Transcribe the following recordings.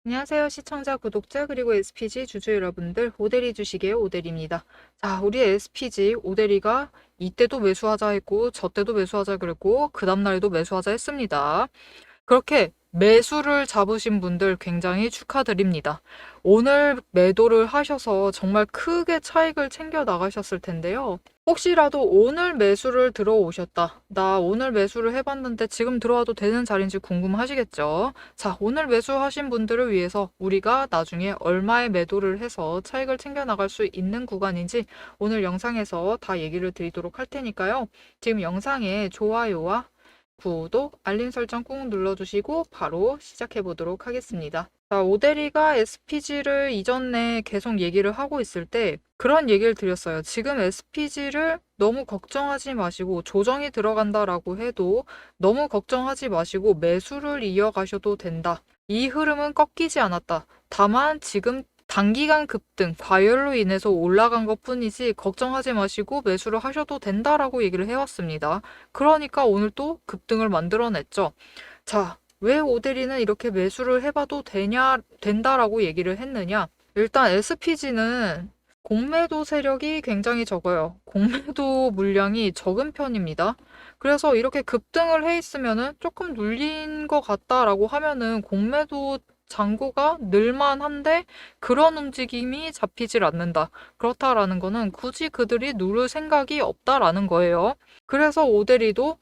안녕하세요. 시청자, 구독자, 그리고 SPG 주주 여러분들, 오대리 주식의 오대리입니다. 자, 우리 SPG 오대리가 이때도 매수하자 했고, 저때도 매수하자 그랬고, 그 다음날에도 매수하자 했습니다. 그렇게 매수를 잡으신 분들 굉장히 축하드립니다. 오늘 매도를 하셔서 정말 크게 차익을 챙겨 나가셨을 텐데요. 혹시라도 오늘 매수를 들어오셨다. 나 오늘 매수를 해봤는데 지금 들어와도 되는 자리인지 궁금하시겠죠? 자, 오늘 매수하신 분들을 위해서 우리가 나중에 얼마의 매도를 해서 차익을 챙겨 나갈 수 있는 구간인지 오늘 영상에서 다 얘기를 드리도록 할 테니까요. 지금 영상에 좋아요와 구독, 알림 설정 꾹 눌러주시고 바로 시작해 보도록 하겠습니다. 자, 오대리가 SPG를 이전에 계속 얘기를 하고 있을 때 그런 얘기를 드렸어요. 지금 SPG를 너무 걱정하지 마시고 조정이 들어간다라고 해도 너무 걱정하지 마시고 매수를 이어가셔도 된다. 이 흐름은 꺾이지 않았다. 다만 지금 단기간 급등, 과열로 인해서 올라간 것뿐이지 걱정하지 마시고 매수를 하셔도 된다라고 얘기를 해왔습니다. 그러니까 오늘 또 급등을 만들어냈죠. 자, 왜 오데리는 이렇게 매수를 해봐도 된다라고 얘기를 했느냐? 일단 SPG는 공매도 세력이 굉장히 적어요. 공매도 물량이 적은 편입니다. 그래서 이렇게 급등을 해 있으면은 조금 눌린 것 같다라고 하면은 공매도 잔고가 늘만한데 그런 움직임이 잡히질 않는다. 그렇다라는 거는 굳이 그들이 누를 생각이 없다라는 거예요. 그래서 오데리도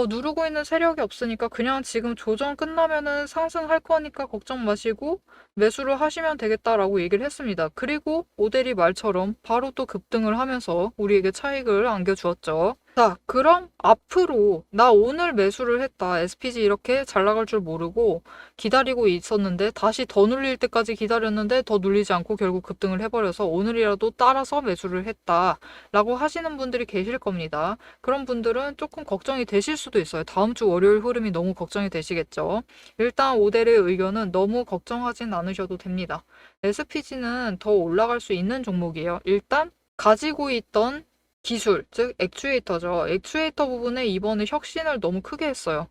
누르고 있는 세력이 없으니까 그냥 지금 조정 끝나면은 상승할 거니까 걱정 마시고 매수를 하시면 되겠다라고 얘기를 했습니다. 그리고 오데리 말처럼 바로 또 급등을 하면서 우리에게 차익을 안겨주었죠. 자, 그럼 앞으로 나 오늘 매수를 했다. SPG 이렇게 잘 나갈 줄 모르고 기다리고 있었는데 다시 더 눌릴 때까지 기다렸는데 더 눌리지 않고 결국 급등을 해버려서 오늘이라도 따라서 매수를 했다라고 하시는 분들이 계실 겁니다. 그런 분들은 조금 걱정이 되실 수도 있어요. 다음 주 월요일 흐름이 너무 걱정이 되시겠죠. 일단 오델의 의견은 너무 걱정하진 않으셔도 됩니다. SPG는 더 올라갈 수 있는 종목이에요. 일단 가지고 있던 기술, 즉 액추에이터죠. 액추에이터 부분에 이번에 혁신을 너무 크게 했어요.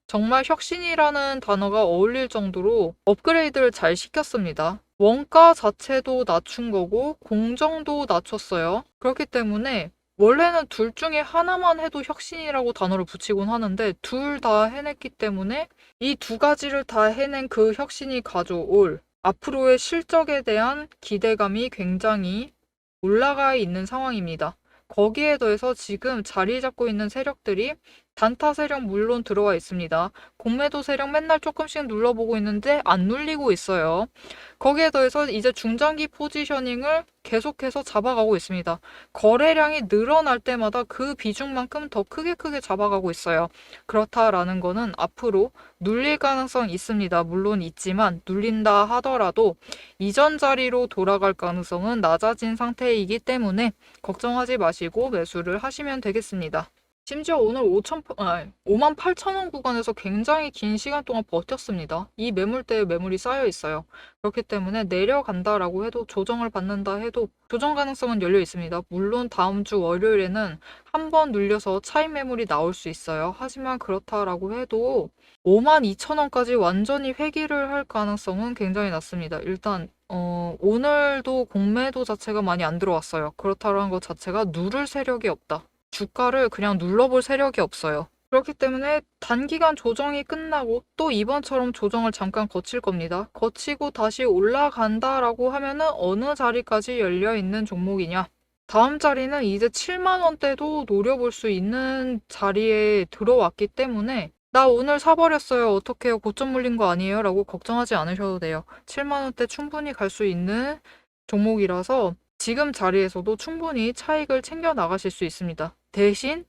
정말 혁신이라는 단어가 어울릴 정도로 업그레이드를 잘 시켰습니다. 원가 자체도 낮춘 거고 공정도 낮췄어요. 그렇기 때문에 원래는 둘 중에 하나만 해도 혁신이라고 단어를 붙이곤 하는데 둘 다 해냈기 때문에 이 두 가지를 다 해낸 그 혁신이 가져올 앞으로의 실적에 대한 기대감이 굉장히 올라가 있는 상황입니다. 거기에 더해서 지금 자리 잡고 있는 세력들이 단타 세력 물론 들어와 있습니다. 공매도 세력 맨날 조금씩 눌러보고 있는데 안 눌리고 있어요. 거기에 더해서 이제 중장기 포지셔닝을 계속해서 잡아가고 있습니다. 거래량이 늘어날 때마다 그 비중만큼 더 크게 잡아가고 있어요. 그렇다라는 거는 앞으로 눌릴 가능성 있습니다. 물론 있지만 눌린다 하더라도 이전 자리로 돌아갈 가능성은 낮아진 상태이기 때문에 걱정하지 마시고 매수를 하시면 되겠습니다. 심지어 오늘 5만 8천 원 구간에서 굉장히 긴 시간 동안 버텼습니다. 이 매물대에 매물이 쌓여 있어요. 그렇기 때문에 내려간다라고 해도 조정을 받는다 해도 조정 가능성은 열려 있습니다. 물론 다음 주 월요일에는 한 번 눌려서 차익 매물이 나올 수 있어요. 하지만 그렇다라고 해도 5만 2천 원까지 완전히 회귀를 할 가능성은 굉장히 낮습니다. 일단 오늘도 공매도 자체가 많이 안 들어왔어요. 그렇다는 것 자체가 누를 세력이 없다. 주가를 그냥 눌러볼 세력이 없어요. 그렇기 때문에 단기간 조정이 끝나고 또 이번처럼 조정을 잠깐 거칠 겁니다. 거치고 다시 올라간다라고 하면은 어느 자리까지 열려 있는 종목이냐? 다음 자리는 이제 7만 원대도 노려볼 수 있는 자리에 들어왔기 때문에 나 오늘 사버렸어요. 어떡해요? 고점 물린 거 아니에요? 라고 걱정하지 않으셔도 돼요. 7만 원대 충분히 갈 수 있는 종목이라서 지금 자리에서도 충분히 차익을 챙겨 나가실 수 있습니다. 대신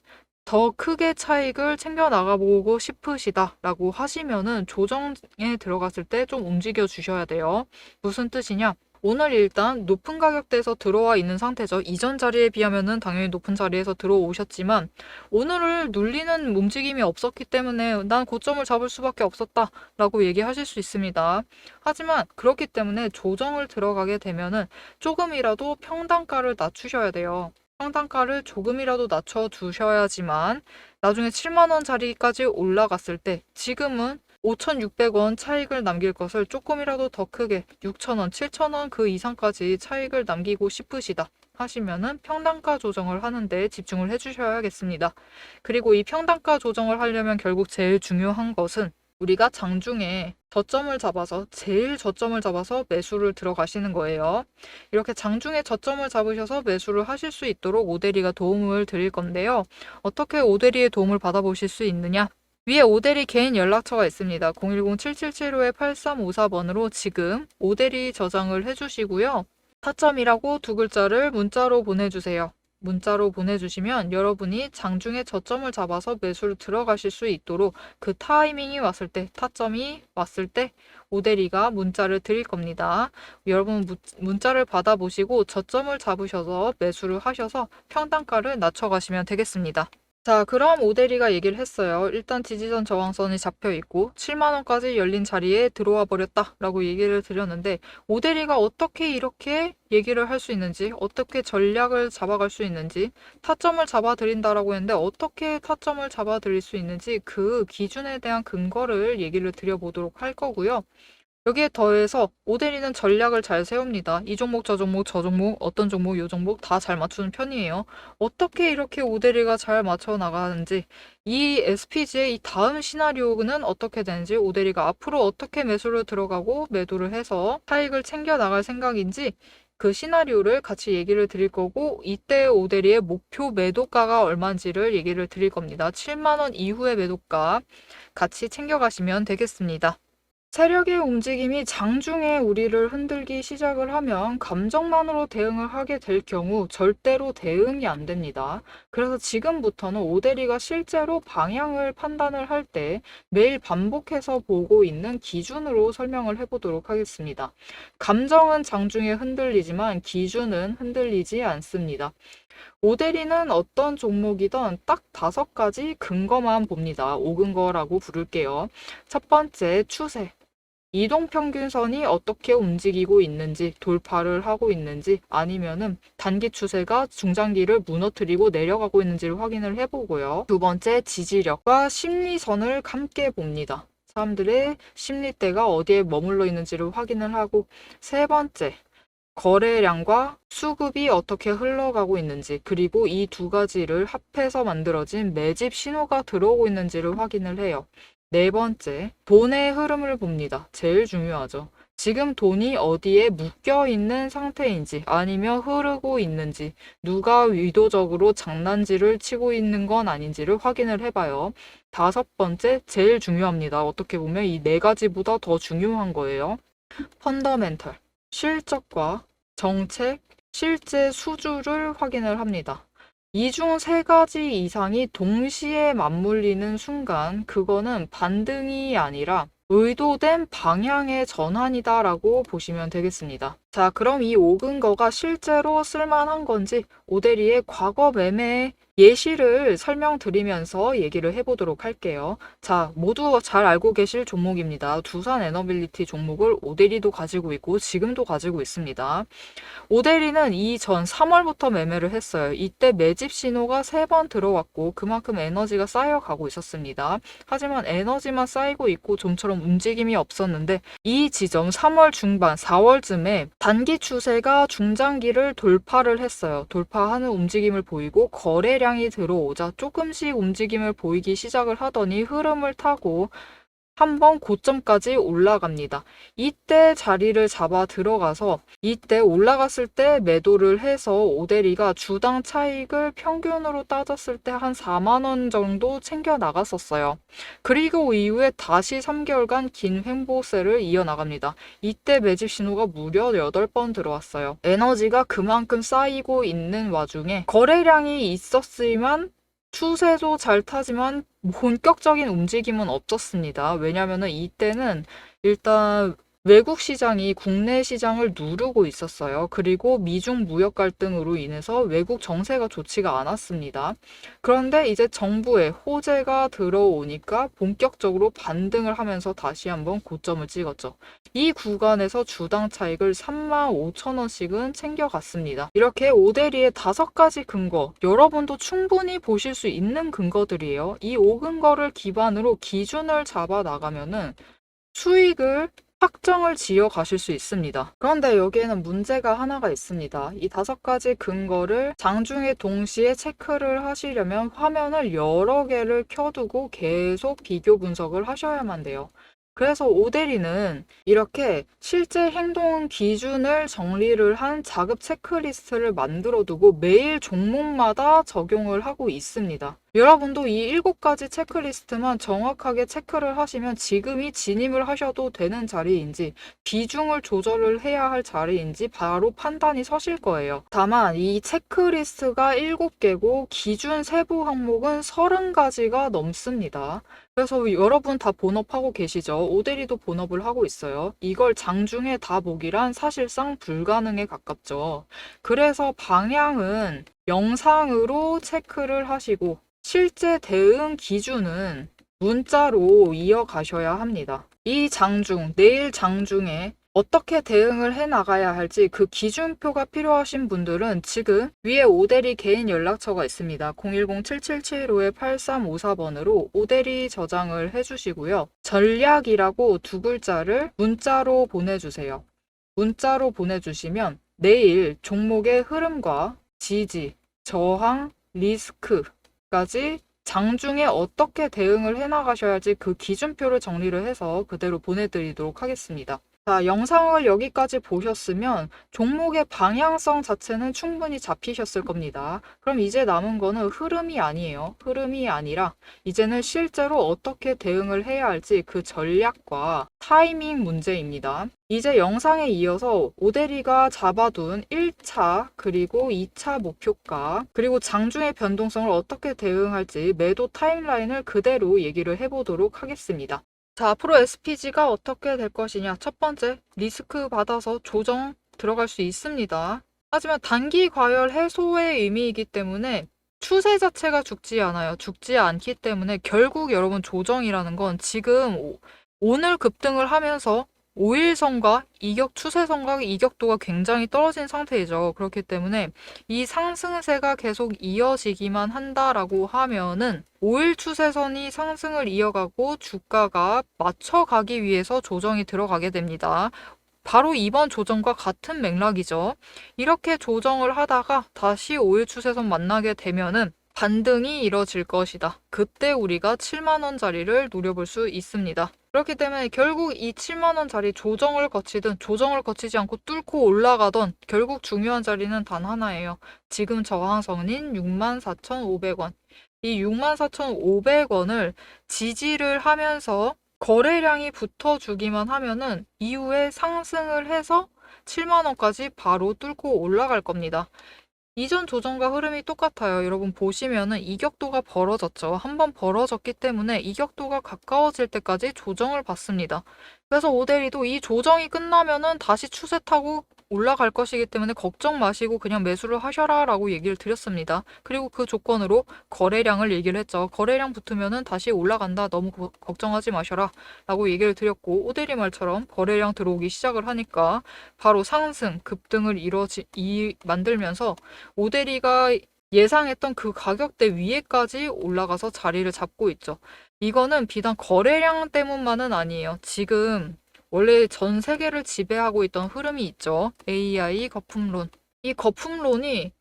더 크게 차익을 챙겨 나가보고 싶으시다라고 하시면은 조정에 들어갔을 때 좀 움직여 주셔야 돼요. 무슨 뜻이냐? 오늘 일단 높은 가격대에서 들어와 있는 상태죠. 이전 자리에 비하면은 당연히 높은 자리에서 들어오셨지만 오늘을 눌리는 움직임이 없었기 때문에 난 고점을 잡을 수밖에 없었다라고 얘기하실 수 있습니다. 하지만 그렇기 때문에 조정을 들어가게 되면은 조금이라도 평단가를 낮추셔야 돼요. 평단가를 조금이라도 낮춰 두셔야지만 나중에 7만 원짜리까지 올라갔을 때 지금은 5,600원 차익을 남길 것을 조금이라도 더 크게 6,000원, 7,000원 그 이상까지 차익을 남기고 싶으시다 하시면은 평단가 조정을 하는데 집중을 해주셔야겠습니다. 그리고 이 평단가 조정을 하려면 결국 제일 중요한 것은 우리가 장중에 저점을 잡아서 제일 저점을 잡아서 매수를 들어가시는 거예요. 이렇게 장중에 저점을 잡으셔서 매수를 하실 수 있도록 오대리가 도움을 드릴 건데요. 어떻게 오대리의 도움을 받아보실 수 있느냐? 위에 오대리 개인 연락처가 있습니다. 010-7775-8354번으로 지금 오대리 저장을 해주시고요. 타점이라고 두 글자를 문자로 보내주세요. 문자로 보내주시면 여러분이 장중에 저점을 잡아서 매수를 들어가실 수 있도록 그 타이밍이 왔을 때, 타점이 왔을 때 오대리가 문자를 드릴 겁니다. 여러분 문자를 받아보시고 저점을 잡으셔서 매수를 하셔서 평단가를 낮춰가시면 되겠습니다. 자, 그럼 오대리가 얘기를 했어요. 일단 지지선 저항선이 잡혀 있고 7만 원까지 열린 자리에 들어와 버렸다라고 얘기를 드렸는데 오대리가 어떻게 이렇게 얘기를 할 수 있는지, 어떻게 전략을 잡아갈 수 있는지, 타점을 잡아드린다라고 했는데 어떻게 타점을 잡아드릴 수 있는지 그 기준에 대한 근거를 얘기를 드려보도록 할 거고요. 여기에 더해서 오대리는 전략을 잘 세웁니다. 이 종목, 저 종목, 저 종목, 어떤 종목, 요 종목 다 잘 맞추는 편이에요. 어떻게 이렇게 오대리가 잘 맞춰 나가는지, 이 SPG의 이 다음 시나리오는 어떻게 되는지, 오대리가 앞으로 어떻게 매수를 들어가고 매도를 해서 차익을 챙겨 나갈 생각인지 그 시나리오를 같이 얘기를 드릴 거고 이때 오대리의 목표 매도가가 얼마인지를 얘기를 드릴 겁니다. 7만 원 이후의 매도가 같이 챙겨가시면 되겠습니다. 세력의 움직임이 장중에 우리를 흔들기 시작을 하면 감정만으로 대응을 하게 될 경우 절대로 대응이 안 됩니다. 그래서 지금부터는 오대리가 실제로 방향을 판단을 할 때 매일 반복해서 보고 있는 기준으로 설명을 해보도록 하겠습니다. 감정은 장중에 흔들리지만 기준은 흔들리지 않습니다. 오대리는 어떤 종목이든 딱 5가지 근거만 봅니다. 5근거라고 부를게요. 첫 번째, 추세. 이동평균선이 어떻게 움직이고 있는지, 돌파를 하고 있는지, 아니면은 단기 추세가 중장기를 무너뜨리고 내려가고 있는지를 확인을 해보고요. 두 번째, 지지력과 심리선을 함께 봅니다. 사람들의 심리대가 어디에 머물러 있는지를 확인을 하고, 세 번째, 거래량과 수급이 어떻게 흘러가고 있는지, 그리고 이 두 가지를 합해서 만들어진 매집 신호가 들어오고 있는지를 확인을 해요. 네 번째, 돈의 흐름을 봅니다. 제일 중요하죠. 지금 돈이 어디에 묶여 있는 상태인지 아니면 흐르고 있는지 누가 의도적으로 장난질을 치고 있는 건 아닌지를 확인을 해봐요. 다섯 번째, 제일 중요합니다. 어떻게 보면 이 네 가지보다 더 중요한 거예요. 펀더멘털, 실적과 정책, 실제 수주를 확인을 합니다. 이 중 세 가지 이상이 동시에 맞물리는 순간 그거는 반등이 아니라 의도된 방향의 전환이다라고 보시면 되겠습니다. 자, 그럼 이 5근거가 실제로 쓸만한 건지 오대리의 과거 매매 예시를 설명드리면서 얘기를 해보도록 할게요. 자, 모두 잘 알고 계실 종목입니다. 두산 에너빌리티 종목을 오대리도 가지고 있고 지금도 가지고 있습니다. 오대리는 이전 3월부터 매매를 했어요. 이때 매집 신호가 3번 들어왔고 그만큼 에너지가 쌓여가고 있었습니다. 하지만 에너지만 쌓이고 있고 좀처럼 움직임이 없었는데 이 지점 3월 중반, 4월쯤에 단기 추세가 중장기를 돌파를 했어요. 돌파하는 움직임을 보이고 거래량이 들어오자 조금씩 움직임을 보이기 시작을 하더니 흐름을 타고 한번 고점까지 올라갑니다. 이때 자리를 잡아 들어가서 이때 올라갔을 때 매도를 해서 오대리가 주당 차익을 평균으로 따졌을 때 한 4만 원 정도 챙겨 나갔었어요. 그리고 이후에 다시 3개월간 긴 횡보세를 이어나갑니다. 이때 매집 신호가 무려 8번 들어왔어요. 에너지가 그만큼 쌓이고 있는 와중에 거래량이 있었지만 추세도 잘 타지만 본격적인 움직임은 없었습니다. 왜냐면은 이때는 일단 외국 시장이 국내 시장을 누르고 있었어요. 그리고 미중 무역 갈등으로 인해서 외국 정세가 좋지가 않았습니다. 그런데 이제 정부의 호재가 들어오니까 본격적으로 반등을 하면서 다시 한번 고점을 찍었죠. 이 구간에서 주당 차익을 35,000원씩은 챙겨갔습니다. 이렇게 오데리의 5가지 근거, 여러분도 충분히 보실 수 있는 근거들이에요. 이 5근거를 기반으로 기준을 잡아 나가면은 수익을 확정을 지어 가실 수 있습니다. 그런데 여기에는 문제가 하나가 있습니다. 이 5가지 근거를 장중에 동시에 체크를 하시려면 화면을 여러 개를 켜두고 계속 비교 분석을 하셔야만 돼요. 그래서 오데리는 이렇게 실제 행동 기준을 정리를 한 자급 체크리스트를 만들어 두고 매일 종목마다 적용을 하고 있습니다. 여러분도 이 7가지 체크리스트만 정확하게 체크를 하시면 지금이 진입을 하셔도 되는 자리인지 비중을 조절을 해야 할 자리인지 바로 판단이 서실 거예요. 다만 이 체크리스트가 7개고 기준 세부 항목은 30가지가 넘습니다. 그래서 여러분 다 본업하고 계시죠? 오데리도 본업을 하고 있어요. 이걸 장중에 다 보기란 사실상 불가능에 가깝죠. 그래서 방향은 영상으로 체크를 하시고 실제 대응 기준은 문자로 이어가셔야 합니다. 이 장중, 내일 장중에 어떻게 대응을 해 나가야 할지 그 기준표가 필요하신 분들은 지금 위에 오데리 개인 연락처가 있습니다. 010-7775-8354번으로 오데리 저장을 해주시고요. 전략이라고 2글자를 문자로 보내주세요. 문자로 보내주시면 내일 종목의 흐름과 지지, 저항, 리스크까지 장중에 어떻게 대응을 해나가셔야 할지 그 기준표를 정리를 해서 그대로 보내드리도록 하겠습니다. 자, 영상을 여기까지 보셨으면 종목의 방향성 자체는 충분히 잡히셨을 겁니다. 그럼 이제 남은 거는 흐름이 아니에요. 흐름이 아니라 이제는 실제로 어떻게 대응을 해야 할지 그 전략과 타이밍 문제입니다. 이제 영상에 이어서 오데리가 잡아둔 1차 그리고 2차 목표가 그리고 장중의 변동성을 어떻게 대응할지 매도 타임라인을 그대로 얘기를 해보도록 하겠습니다. 자, 앞으로 SPG가 어떻게 될 것이냐. 첫 번째, 리스크 받아서 조정 들어갈 수 있습니다. 하지만 단기 과열 해소의 의미이기 때문에 추세 자체가 죽지 않아요. 죽지 않기 때문에 결국 여러분 조정이라는 건 지금 오늘 급등을 하면서 5일선과 추세선과 이격도가 굉장히 떨어진 상태이죠. 그렇기 때문에 이 상승세가 계속 이어지기만 한다라고 하면은 5일 추세선이 상승을 이어가고 주가가 맞춰가기 위해서 조정이 들어가게 됩니다. 바로 이번 조정과 같은 맥락이죠. 이렇게 조정을 하다가 다시 5일 추세선 만나게 되면은 반등이 이뤄질 것이다. 그때 우리가 7만원짜리를 노려볼 수 있습니다. 그렇기 때문에 결국 이 7만원짜리 조정을 거치든 조정을 거치지 않고 뚫고 올라가던 결국 중요한 자리는 단 하나예요. 지금 저항선인 64,500원. 이 64,500원을 지지를 하면서 거래량이 붙어주기만 하면은 이후에 상승을 해서 7만원까지 바로 뚫고 올라갈 겁니다. 이전 조정과 흐름이 똑같아요. 여러분 보시면은 이격도가 벌어졌죠. 한번 벌어졌기 때문에 이격도가 가까워질 때까지 조정을 받습니다. 그래서 오데리도 이 조정이 끝나면은 다시 추세 타고 올라갈 것이기 때문에 걱정 마시고 그냥 매수를 하셔라 라고 얘기를 드렸습니다. 그리고 그 조건으로 거래량을 얘기를 했죠. 거래량 붙으면은 다시 올라간다. 너무 걱정하지 마셔라 라고 얘기를 드렸고 오데리 말처럼 거래량 들어오기 시작을 하니까 바로 상승, 급등을 만들면서 오데리가 예상했던 그 가격대 위에까지 올라가서 자리를 잡고 있죠. 이거는 비단 거래량 때문만은 아니에요. 지금 원래 전 세계를 지배하고 있던 흐름이 있죠. AI 거품론. 이 거품론이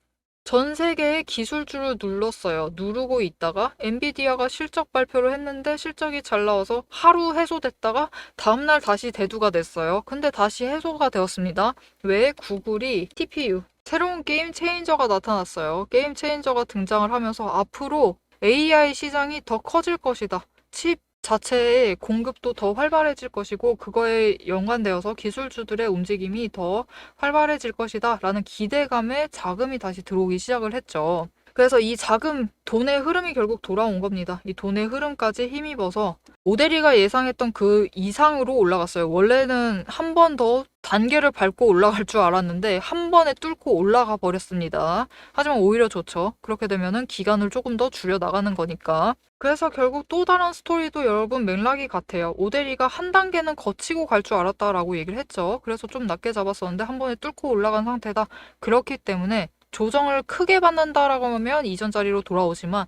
전 세계의 기술주를 누르고 있다가 엔비디아가 실적 발표를 했는데 실적이 잘 나와서 하루 해소됐다가 다음날 다시 대두가 됐어요. 근데 다시 해소가 되었습니다. 왜? 구글이 TPU, 새로운 게임 체인저가 나타났어요. 게임 체인저가 등장을 하면서 앞으로 AI 시장이 더 커질 것이다. 칩 자체의 공급도 더 활발해질 것이고 그거에 연관되어서 기술주들의 움직임이 더 활발해질 것이다 라는 기대감에 자금이 다시 들어오기 시작을 했죠. 그래서 이 자금, 돈의 흐름이 결국 돌아온 겁니다. 이 돈의 흐름까지 힘입어서 오데리가 예상했던 그 이상으로 올라갔어요. 원래는 한 번 더 단계를 밟고 올라갈 줄 알았는데 한 번에 뚫고 올라가 버렸습니다. 하지만 오히려 좋죠. 그렇게 되면은 기간을 조금 더 줄여 나가는 거니까. 그래서 결국 또 다른 스토리도 여러분 맥락이 같아요. 오데리가 한 단계는 거치고 갈 줄 알았다라고 얘기를 했죠. 그래서 좀 낮게 잡았었는데 한 번에 뚫고 올라간 상태다. 그렇기 때문에 조정을 크게 받는다라고 하면 이전 자리로 돌아오지만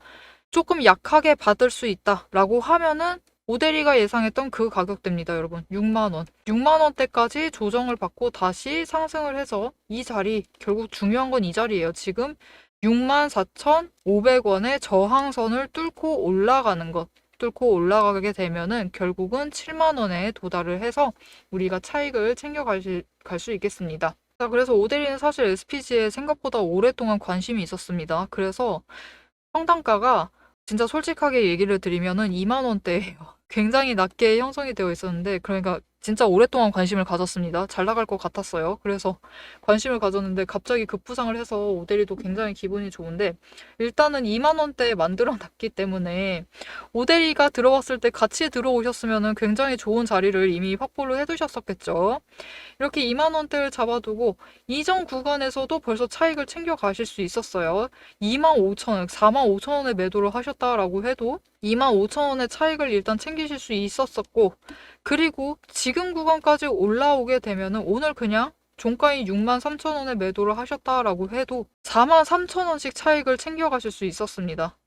조금 약하게 받을 수 있다라고 하면은 오데리가 예상했던 그 가격대입니다, 여러분. 6만 원. 6만 원대까지 조정을 받고 다시 상승을 해서 이 자리, 결국 중요한 건 이 자리예요. 지금 64,500원의 저항선을 뚫고 올라가는 것. 뚫고 올라가게 되면은 결국은 7만 원에 도달을 해서 우리가 차익을 챙겨갈 수 있겠습니다. 자, 그래서 오데리는 사실 SPG에 생각보다 오랫동안 관심이 있었습니다. 그래서 평단가가 진짜 솔직하게 얘기를 드리면은 2만 원대예요. 굉장히 낮게 형성이 되어 있었는데, 그러니까 진짜 오랫동안 관심을 가졌습니다. 잘 나갈 것 같았어요. 그래서 관심을 가졌는데 갑자기 급부상을 해서 오데리도 굉장히 기분이 좋은데, 일단은 2만 원대에 만들어 놨기 때문에 오데리가 들어왔을 때 같이 들어오셨으면은 굉장히 좋은 자리를 이미 확보를 해두셨었겠죠. 이렇게 2만 원대를 잡아두고 이전 구간에서도 벌써 차익을 챙겨 가실 수 있었어요. 2만 5천 원, 4만 5천 원에 매도를 하셨다라고 해도 2만 5천 원의 차익을 일단 챙기실 수 있었었고, 그리고 지금 구간까지 올라오게 되면은 오늘 그냥 종가인 6만 3천 원에 매도를 하셨다라고 해도 4만 3천 원씩 차익을 챙겨 가실 수 있었습니다.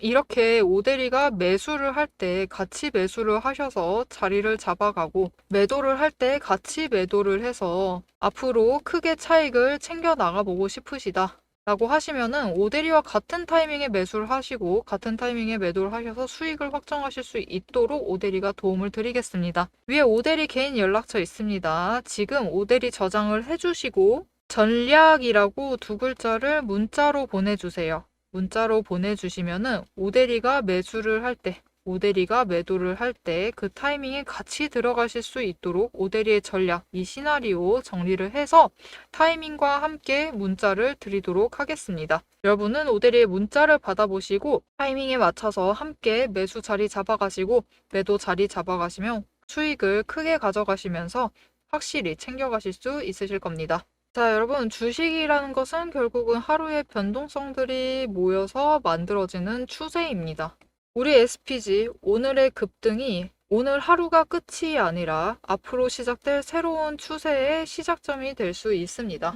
이렇게 오데리가 매수를 할 때 같이 매수를 하셔서 자리를 잡아가고, 매도를 할 때 같이 매도를 해서 앞으로 크게 차익을 챙겨 나가보고 싶으시다 라고 하시면은 오데리와 같은 타이밍에 매수를 하시고 같은 타이밍에 매도를 하셔서 수익을 확정하실 수 있도록 오데리가 도움을 드리겠습니다. 위에 오데리 개인 연락처 있습니다. 지금 오데리 저장을 해주시고 전략이라고 두 글자를 문자로 보내주세요. 문자로 보내주시면은 오데리가 매수를 할 때, 오데리가 매도를 할 때 그 타이밍에 같이 들어가실 수 있도록 오데리의 전략, 이 시나리오 정리를 해서 타이밍과 함께 문자를 드리도록 하겠습니다. 여러분은 오데리의 문자를 받아보시고 타이밍에 맞춰서 함께 매수 자리 잡아가시고 매도 자리 잡아가시면 수익을 크게 가져가시면서 확실히 챙겨가실 수 있으실 겁니다. 자, 여러분, 주식이라는 것은 결국은 하루의 변동성들이 모여서 만들어지는 추세입니다. 우리 SPG 오늘의 급등이 오늘 하루가 끝이 아니라 앞으로 시작될 새로운 추세의 시작점이 될 수 있습니다.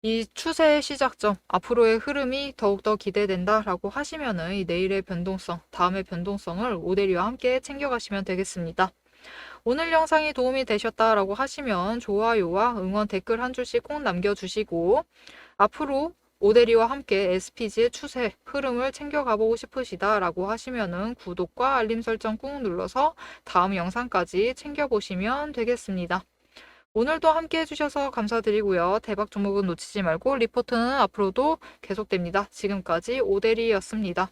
이 추세의 시작점, 앞으로의 흐름이 더욱더 기대된다라고 하시면은 이 내일의 변동성, 다음의 변동성을 오데리와 함께 챙겨가시면 되겠습니다. 오늘 영상이 도움이 되셨다라고 하시면 좋아요와 응원 댓글 한 줄씩 꼭 남겨주시고, 앞으로 오데리와 함께 SPG의 추세, 흐름을 챙겨가보고 싶으시다라고 하시면은 구독과 알림 설정 꾹 눌러서 다음 영상까지 챙겨보시면 되겠습니다. 오늘도 함께 해주셔서 감사드리고요. 대박 종목은 놓치지 말고 리포트는 앞으로도 계속됩니다. 지금까지 오데리였습니다.